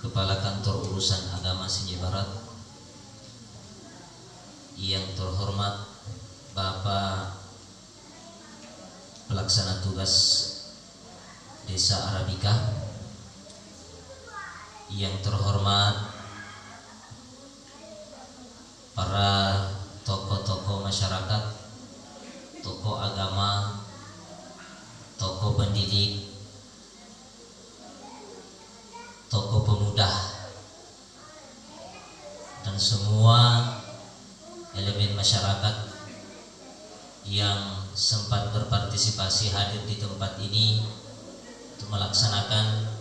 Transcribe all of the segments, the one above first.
Kepala Kantor Urusan Agama Sinjai Barat, yang terhormat Bapak Pelaksana Tugas Desa Arabika, yang terhormat para tokoh-tokoh masyarakat, tokoh agama, tokoh pendidik, tokoh pemuda, dan semua elemen masyarakat yang sempat berpartisipasi hadir di tempat ini untuk melaksanakan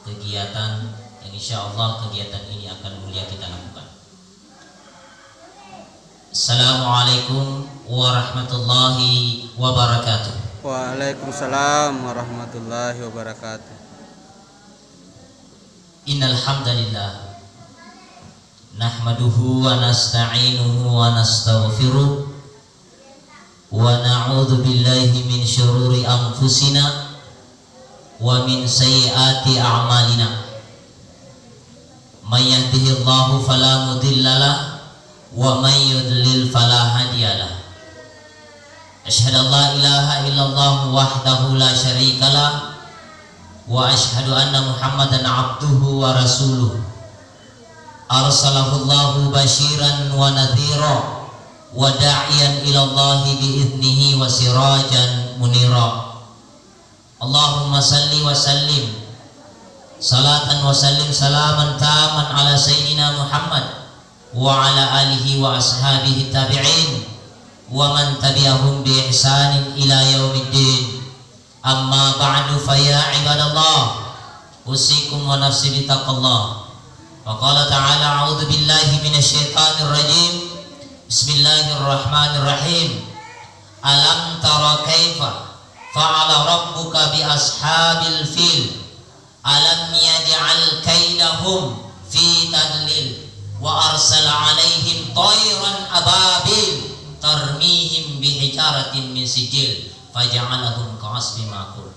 kegiatan yang insya Allah kegiatan ini akan mulia kita lakukan. Assalamualaikum warahmatullahi wabarakatuh. Waalaikumsalam warahmatullahi wabarakatuh. Innal hamdalillah nahmaduhu wa nasta'inuhu wa nastaghfiruh wa na'udzu billahi min syururi anfusina wa min sayyiati a'malina. May yahdihillahu fala mudhillalah wa may yudlil fala hadiyalah. Asyhadu an la ilaha illallah wahdahu la syarikalah wa asyhadu anna Muhammadan abduhu wa rasuluh. Arsalahullahu basyiran wa nadhira wa da'iyan ilallahi bi'idnihi wa sirajan munira. Allahumma salli wa sallim salatan wa sallim salaman taman ala sayyidina Muhammad wa ala alihi wa ashabihi tabi'in wa man tabi'ahum bi ihsanin ila yaumiddin. Amma ba'du fa ya ibadallah, usikum wa nafsi bitaqallah. Wa qala ta'ala a'udzu billahi minasyaitonir rajim. Bismillahirrahmanirrahim. Alam tara kaifa fa'ala rabbuka bi ashabil fil. Alam yaj'al kaidahum fi tadlil wa arsala 'alaihim tayran ababil tarmihim bi hijaratin min sijil faja'alahum ka'asfi ma'kul.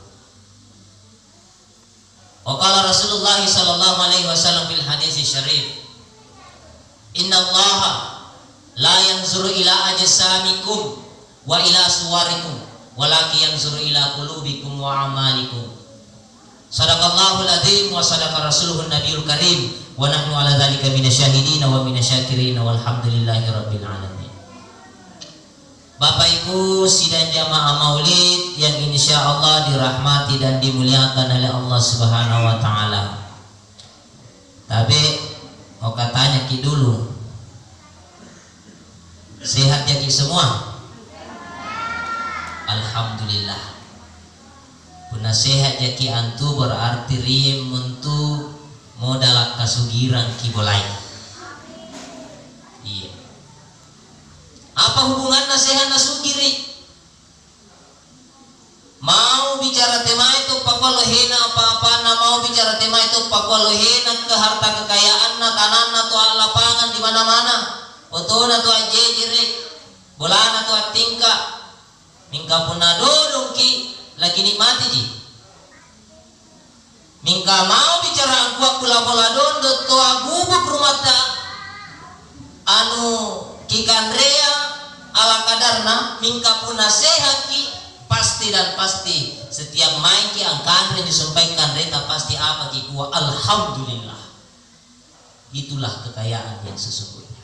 Wa qala Rasulullah sallallahu alaihi wasallam fil hadis syarif, inna Allaha la yanzuru ila ajsamikum wa ila suwarikum walakin yanzuru ila qulubikum wa amalikum. Sadaqallahul adzim wa sadaqa rasuluhun nabiyul karim wa nahnu ala dzalika minasyahidin wa minasyakirin walhamdulillahi rabbil alamin. Bapak Ibu sidang jamaah maulid yang insya Allah dirahmati dan dimuliakan oleh Allah Subhanahu wa Ta'ala. Tapi mau katanya ki dulu, sehat ya ki semua? Alhamdulillah. Puna sehat ya ki antu berarti riem untuk modal kasugiran ki bolai. Apa hubungan nasihat nasugiri? Mau bicara tema itu pakolohena apa-apa na, mau bicara tema itu pakolohena ke harta kekayaan na, tanah na, tu lapangan di mana-mana, foto na tu ajejiri, bola na tu atingka, mingka puna dodong ki lagi nikmati ji. Mingka mau bicara aku bola dondo tu agubuk rumah ta, anu kikandrea ala kadarna mingka puna sehat ki pasti dan pasti setiap main ki angkan disampaikan reta pasti apa ki kuwa alhamdulillah. Itulah kekayaan yang sesungguhnya.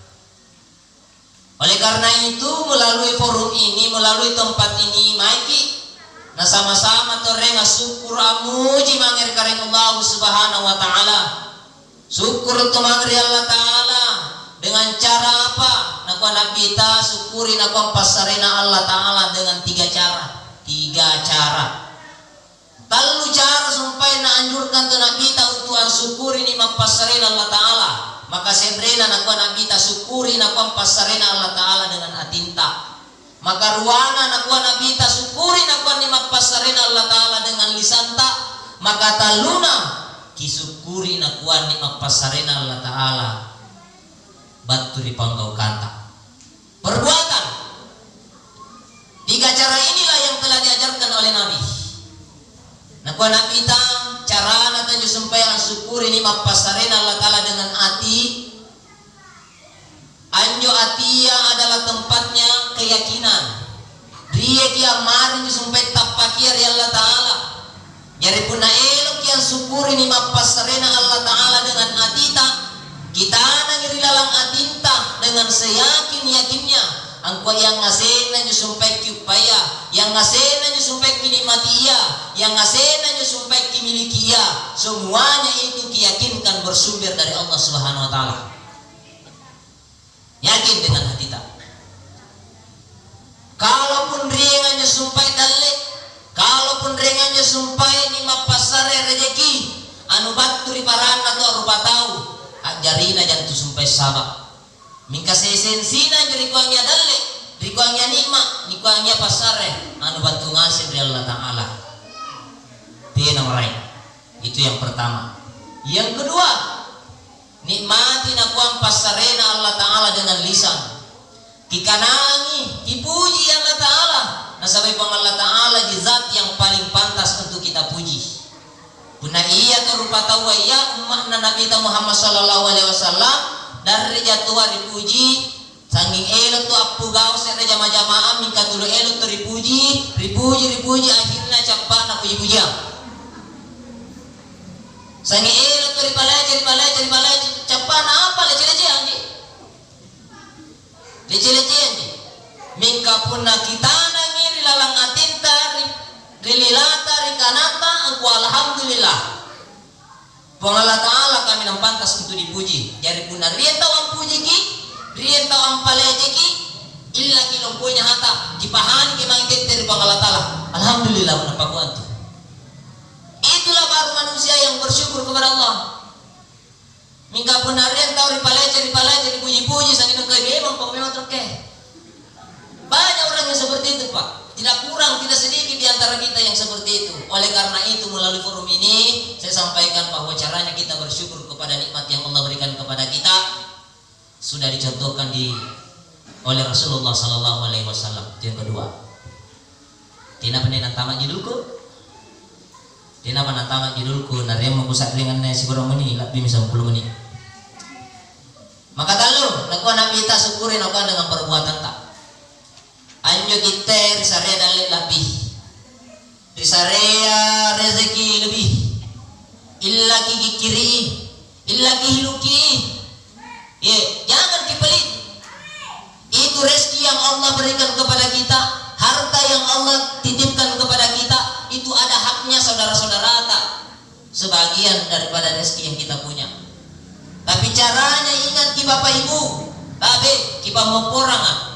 Oleh karena itu melalui forum ini, melalui tempat ini maiki nah sama-sama torenga syukur amuji mangir kareng Allah Subhanahu wa Ta'ala. Syukur tu mangri Allah Ta'ala dengan cara apa? Nakwa nabita syukuri nakwa pasarena Allah Ta'ala dengan tiga cara. Talu cara sampai na anjurkan tu nabita untuk syukuri ni mapasarena Allah Ta'ala. Maka sebrena nakwa nabita syukuri nakwa pasarena Allah Ta'ala dengan atinta. Maka ruana nakwa nabita syukuri nakwa ni mapasarena Allah Ta'ala dengan lisanta. Maka taluna kisukuri nakwa ni mapasarena Allah Ta'ala batu di panggau kanta. Perbuatan. Tiga cara inilah yang telah diajarkan oleh Nabi. Nakwa Nabi ta cara nata sampai syukur ini mapasarena Allah keyakinan. Dia kiamari sumpah tapakir ya Allah Ta'ala. Jadi pun elok yang syukuri ni mapasarena Allah Ta'ala dengan atita. Kita nangiri lalang atinta dengan seyakin-yakinnya. Angkua yang ngasena nyo sumpah kiupaya, yang ngasena nyo sumpah kinikmati ia, yang ngasena nyo sumpah kimiliki ia. Semuanya itu keyakinkan bersumber dari Allah Subhanahu Wa Ta'ala. Yakin dengan hati tak. Kalaupun ringannya sumpah dalik, kalaupun ringannya sumpah ni mapasare rezeki, anu batu di paran atau arupa tahu, ajarina jangan tu sumpah sabak. Mingka sesensina jadi kuangnya dalik, di kuangnya nikmat, di kuangnya pasare, anu batu ngasih dari Allah Ta'ala. Tiada merai. Itu yang pertama. Yang kedua, nikmati nakuang pasarena Allah Ta'ala dengan lisan. Kikanangi, dipuji Allah Ta'ala. Nasabay pang Allah Ta'ala di zat yang paling pantas untuk kita puji. Puna iya terupa tawa iya umat na Nabi Muhammad sallallahu alaihi wasallam dari jatuh dipuji sanging elo tu apu gao sa jama-jamaah mingka tulo elo tu ripuji akhirnya capak na puji-pujian. Sanging elo tu ripalay capak na apa lece-lece anji. Lece-lece anji. Mingka pun na kita nangiri lalang atinta rililata rikanata angku alhamdulillah. Allah Ta'ala kami nang pantas untuk dipuji. Jadi pun rian tau ang puji ki, rian tau ang paleje ki, illa ki lumpunya hata dipahani ki mangkit dari Allah Ta'ala. Alhamdulillah menampakuan tu. Itulah baru manusia yang bersyukur kepada Allah. Mingka pun rian tau ripaleje dipuji-puji sangin ke memang pokoknya terke. Banyak orang yang seperti itu, Pak. Tidak kurang, tidak sedikit di antara kita yang seperti itu. Oleh karena itu melalui forum ini saya sampaikan bahwa caranya kita bersyukur kepada nikmat yang Allah berikan kepada kita sudah dicontohkan oleh Rasulullah Sallallahu Alaihi Wasallam. Yang kedua, tina penenang tamat judulku, tina penantamat judulku. Narem magusak dengan si berapa menit, lebih misal 10 menit. Maka talu, lakukan nabi kita syukurin lakukan dengan perbuatan tak. Anjo kita risarea dalil lebih, risarea rezeki lebih, illa kiki kiri, illa kihiluki, jangan kipelit. Itu rezeki yang Allah berikan kepada kita, harta yang Allah titipkan kepada kita, itu ada haknya saudara-saudara tak, sebagian daripada rezeki yang kita punya. Tapi caranya ingat ki bapak ibu, tabe ki pamoporangan.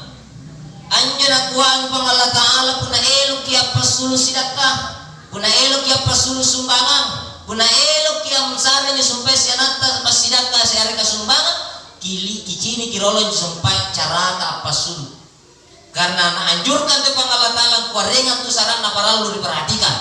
Anjo nakuang pang Allah Ta'ala puna elok kia pasulu sidakah, puna elok kia pasulu sumbangan, puna elok kia msare ni sumpah sianata pasidakah siare kasumbangan, kicini kirolo ni sumpah carata pasulu. Karena naanjurkan tu pang Allah Ta'ala kuarengan tu sarana paralu diperhatikan.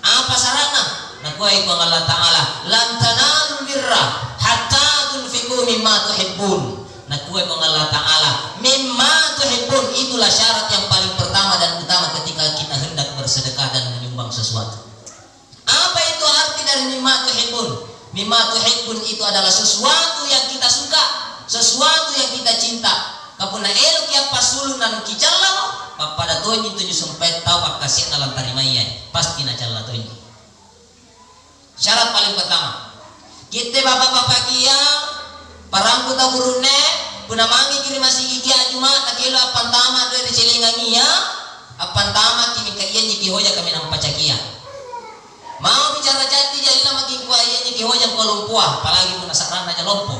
Apa sarana? Nakuai pang Allah Ta'ala lan tanalul birra hatta tunfiqu mimma tuhibbun. Nakuai pang Allah Ta'ala mimma tuhibbun, itulah syarat yang paling pertama dan utama ketika kita hendak bersedekah dan menyumbang sesuatu. Apa itu arti dari mimma tuhibbun? Mimma tuhibbun itu adalah sesuatu yang kita suka, sesuatu yang kita cinta. Kapuna elok yang pasulu nan kicalla pada tonyi tunyu sempet tahu akasih dalam tarimaya pasti na calla tonyi. Syarat paling pertama, kita bapak-bapak kia parangku taburune puna mangi kiri masih gigi cuma takilo apan tama dari celengangia apan tama kimi kaiya nyiki hoja kami nang pacakia mau bicara jati jadi lama makin kuaya nyiki hoja kolumpua apalagi puna sarana aja lompo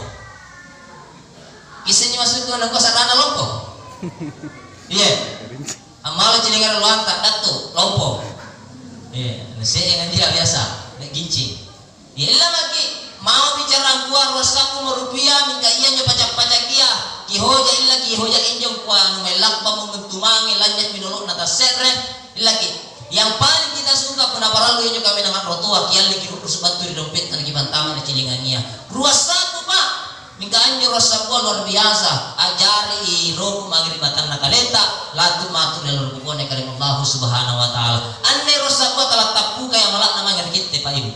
kisahnya masuk ke nang sarana lompo iya amalo celengan luanta datu lompo iya nasi yang dia biasa nek ginci iya lama ki mau bicara kuar wasaku rupiah minta iya nyo pacak-pacakia kihoja illa kihoja injong kuan melak bangun mentumangi lanjut minulok nata serre illa ki yang paling kita suka puna paralu inyo kami dengan rotua kian lagi urus batu di dompet dan kibantama di cilingannya ruasaku pak minta anjo rosaku luar biasa ajari roku mangiribatan nakaleta latu matur dalam rukune karim Allah Subhanahu Wa Ta'ala anne rosaku telah tapu kaya malak nama ngerkite pak ibu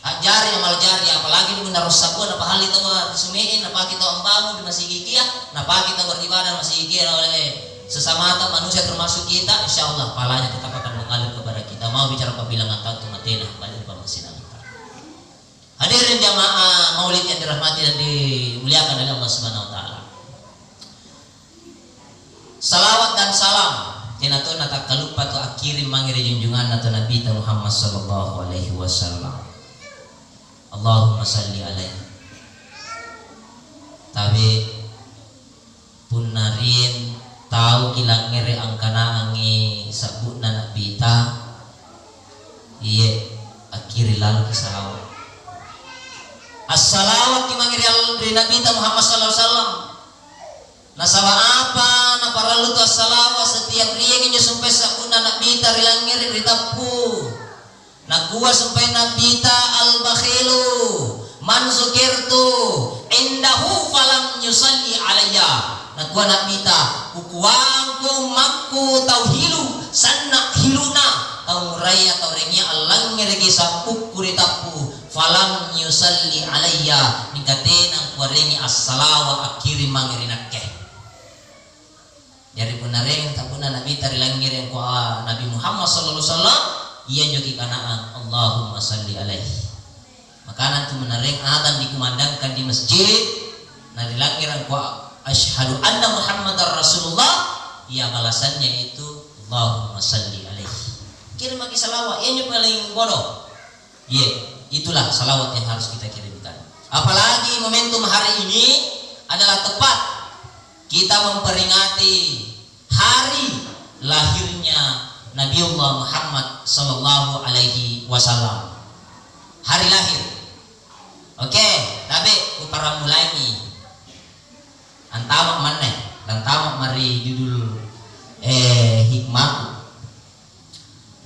ajari amal jari apalagi di benar rosaku na pahali to sumiin na paki to ambangun di masih gigia na paki to beribadah masih gigia oleh sesama manusia termasuk kita, insya Allah pahalanya tetap akan mengalir kepada kita. Mau bicara pabilangan tatu matena balik pamasinang. Hadirin jamaah maulid yang dirahmati dan dimuliakan oleh Allah Subhanahu wa taala. Salawat dan salam tinato natak kalupa tu akirim mangiri junjungan nato Nabi Muhammad sallallahu alaihi wasallam. Allahumma salli alaihi. Tapi punarin tahu kilang ngere angkana angi sabutna Nabi ta iye akhiri lalu salawat. As-salawat ki mangiri al Nabi Muhammad sallallahu alaihi wasallam. Nasawa apa na paralu tu as-salawat setiap rieng nya sampai sabutna Nabi ta rilangir ritapu. Nakuwa sampai Nabi ta al-bakhilu man zukirtu indahu falam yusalli alayya. Nakuwa Nabi ta kukuangku makku tauhilu sanna hiluna tau raya tau rengia alang ngeregi sapuk kuritapu falam yusalli alayya nikatena kuarengi as-salawa akhiri mangirinakke. Jadi punareng tapuna Nabi tari langir yang kuah Nabi Muhammad sallallahu alaihi wasallam ia nyoki kanaan Allahumma salli alaihi. Makanan tu menareng adzan dikumandangkan di masjid nari langir yang kuah asyhadu anna Muhammadar Rasulullah, ia balasannya itu Allahumma salli alaihi. Kirim lagi salawat, ini paling bodoh. Itulah salawat yang harus kita kirimkan. Apalagi momentum hari ini adalah tepat kita memperingati hari lahirnya Nabiullah Muhammad sallallahu alaihi wasallam. Hari lahir. Oke, tapi para mulai ni antamak mana dan tamak mari judul hikmah.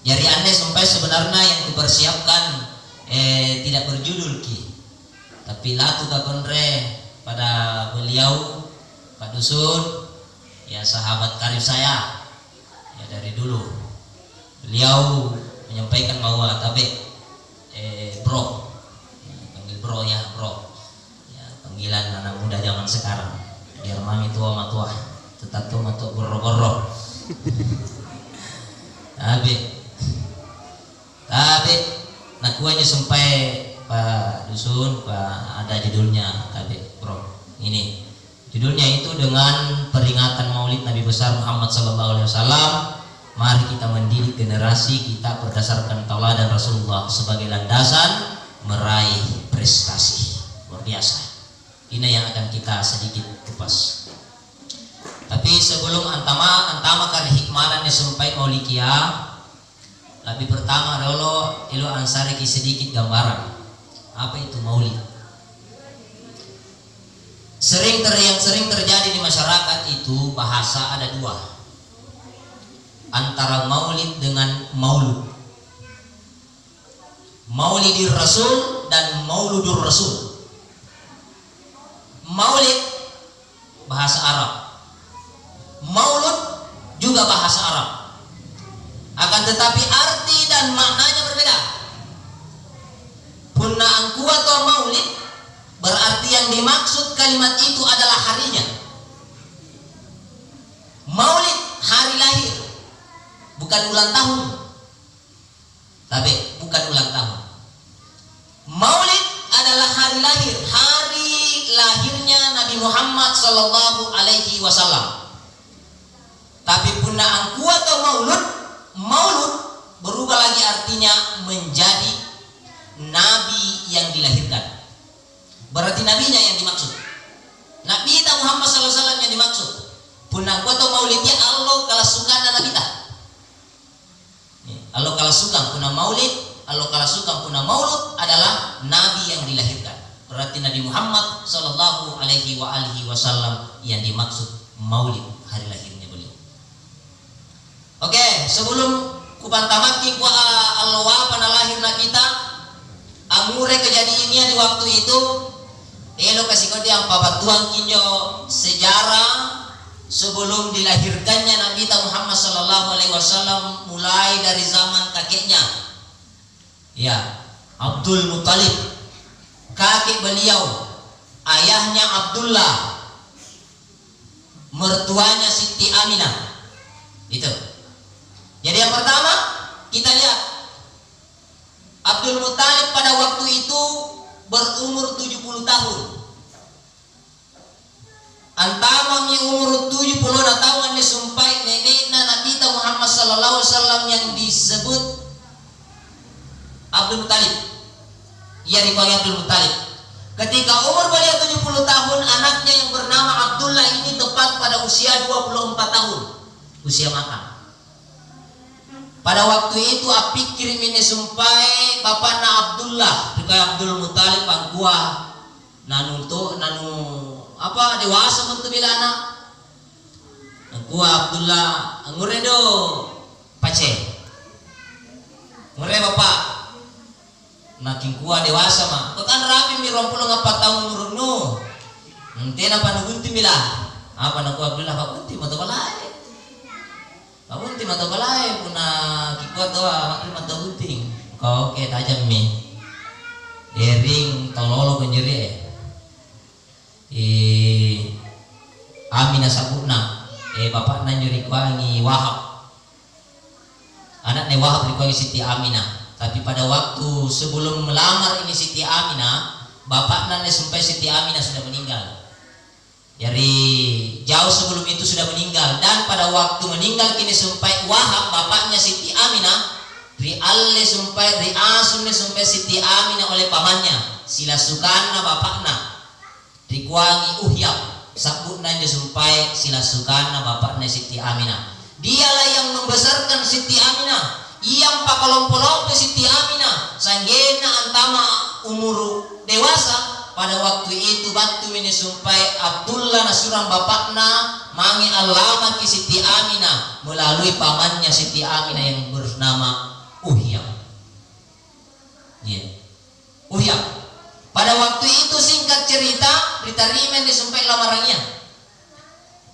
Jadi anda sampai sebenarnya yang dipersiapkan tidak berjudul ki, tapi latu kakonre pada beliau Pak Dusun, ya sahabat karib saya, ya dari dulu beliau menyampaikan bahwa tapi bro, panggil bro ya bro, ya panggilan anak muda zaman sekarang. Biar mami tua matua, tetap tua matua borok-borok. Tapi nakuanya sampai Pak Dusun, Pak ada judulnya tapi bro. Ini judulnya itu dengan peringatan Maulid Nabi besar Muhammad sallallahu alaihi wasallam. Mari kita mendidik generasi kita berdasarkan tauladan Rasulullah sebagai landasan meraih prestasi luar biasa. Ini yang akan kita sedikit kupas. Tapi sebelum antama kali hikmahan disampaikan maulikia, lebih pertama dulu ilo ansari sedikit gambaran apa itu maulid. Yang sering terjadi di masyarakat itu bahasa ada dua, antara maulid dengan maulud. Maulidir Rasul dan Mauludur Rasul. Maulid bahasa Arab, maulud juga bahasa Arab, akan tetapi arti dan maknanya berbeda. Punna angku atau maulid berarti yang dimaksud kalimat itu adalah harinya. Maulid hari lahir, bukan ulang tahun. Tapi bukan ulang tahun. Maulid adalah hari lahir, hari lahirnya Nabi Muhammad sallallahu alaihi wasallam. Tapi punna angku atau maulud berubah lagi artinya menjadi nabi yang dilahirkan. Berarti nabinya yang dimaksud. Nabi Muhammad sallallahu alaihi wasallam yang dimaksud. Punna angku atau maulidnya Allah kala suka dan nabi ta. Allah kala suka punna maulid, Allah kala suka punna maulud adalah nabi yang dilahirkan. Berarti Nabi Muhammad sallallahu alaihi wasallam yang dimaksud maulid hari lahirnya beliau. Oke, sebelum kubantamaki ku Allah pada lahirna kita, amure kejadiannya di waktu itu, elo kasih kau dia papatuang kinjo sejarah sebelum dilahirkannya Nabi Muhammad sallallahu alaihi wasallam, mulai dari zaman kakeknya, ya Abdul Muttalib, kakek beliau, ayahnya Abdullah, mertuanya Siti Aminah, Itu. Jadi yang pertama kita lihat Abdul Muthalib pada waktu itu berumur 70 tahun. Antama mi umur 70 tahun ni sumpai nenekna Nabi kita Muhammad sallallahu alaihi wasallam yang disebut Abdul Muthalib. Ia dipanggil Abdul Muthalib. Ketika umur beliau 70 tahun, anaknya yang bernama Abdullah ini tepat pada usia 24 tahun. Usia makan. Pada waktu itu apik kirim ini sumpai bapakna Abdullah, dikaya Abdul Muthalib pangkuah nanu apa dewasa bentuk bila anak kuah Abdullah nguredo pace ngure bapak makin kuah dewasa mah kan rapi mi 24 tahun umurnu nanti apa nugunti bila apa naku Abdullah pakunti mata balai pakunti mata balai puna kikuat doa makin mata gunting kau ke tajam mi dering tololo penjeri Aminah sabuna bapak nanjuri kuangi Wahab anak ne Wahab dikuangi Siti Aminah. Tapi pada waktu sebelum melamar ini Siti Aminah, bapak nane sampai Siti Aminah sudah meninggal. Dari jauh sebelum itu sudah meninggal, dan pada waktu meninggal kini sampai Wahab bapaknya Siti Aminah rialle sampai riasunne sampai Siti Aminah oleh pamannya sila sukana bapakna dikuangi Uhyab sabutna je sampai sila sukana bapakna Siti Aminah. Dialah yang membesarkan Siti Aminah, yang pakalompo-lompo Siti Aminah sanggena antama umur dewasa. Pada waktu itu batu ini sampai Abdullah nasurang bapakna mangi alama ki Siti Aminah melalui pamannya Siti Aminah yang bernama Uhyab. Uhyab. Pada waktu itu singkat cerita diterima sampai lamarannya.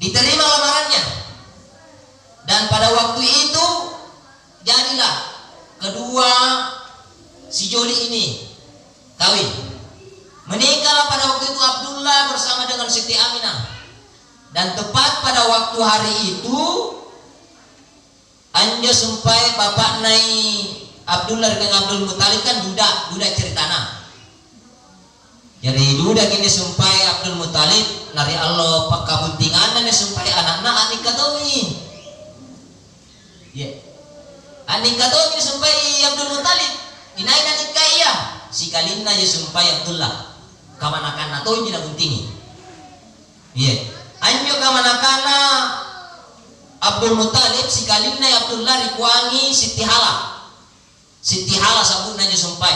Diterima lamarannya. Dan pada waktu itu jadilah kedua si joli ini kawin. Menikahlah pada waktu itu Abdullah bersama dengan Siti Aminah. Dan tepat pada waktu hari itu anja sampai bapak nai Abdullah dengan Abdul Muthalib kan duda ceritana. Jadi duda kini sampai Abdul Muthalib nari Allah pakabuntingan nane sampai anakna anik katomi. Anik katomi sampai Abdul Muthalib. Inai anik kaya si kalinna je sampai Abdullah. Kamanakan atau jina buntingi. Anjo kamanakana Abdul Muthalib si kalinna Abdullah rikuangi Siti Hala. Siti Hala sabutna je sampai.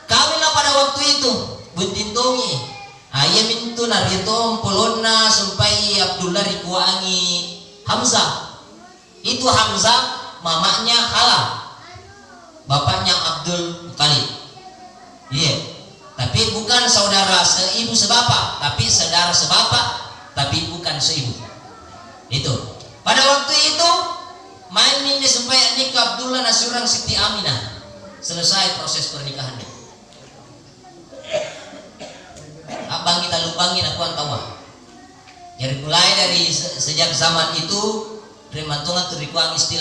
Kawinlah pada waktu itu buntintongi ayah mintu narito polona sampai Abdullah rikuangi Hamzah. Itu Hamzah mamanya Hala, bapaknya Abdul Muthalib. Tapi bukan saudara seibu sebapak, tapi saudara sebapak, tapi bukan seibu. Itu pada waktu itu main ini sampai nikah Abdullah nasurang Siti Aminah. Selesai proses pernikahannya. Abang kita lubangin aku antawa. Jadi mulai dari sejak zaman itu remantungan terikuang istilah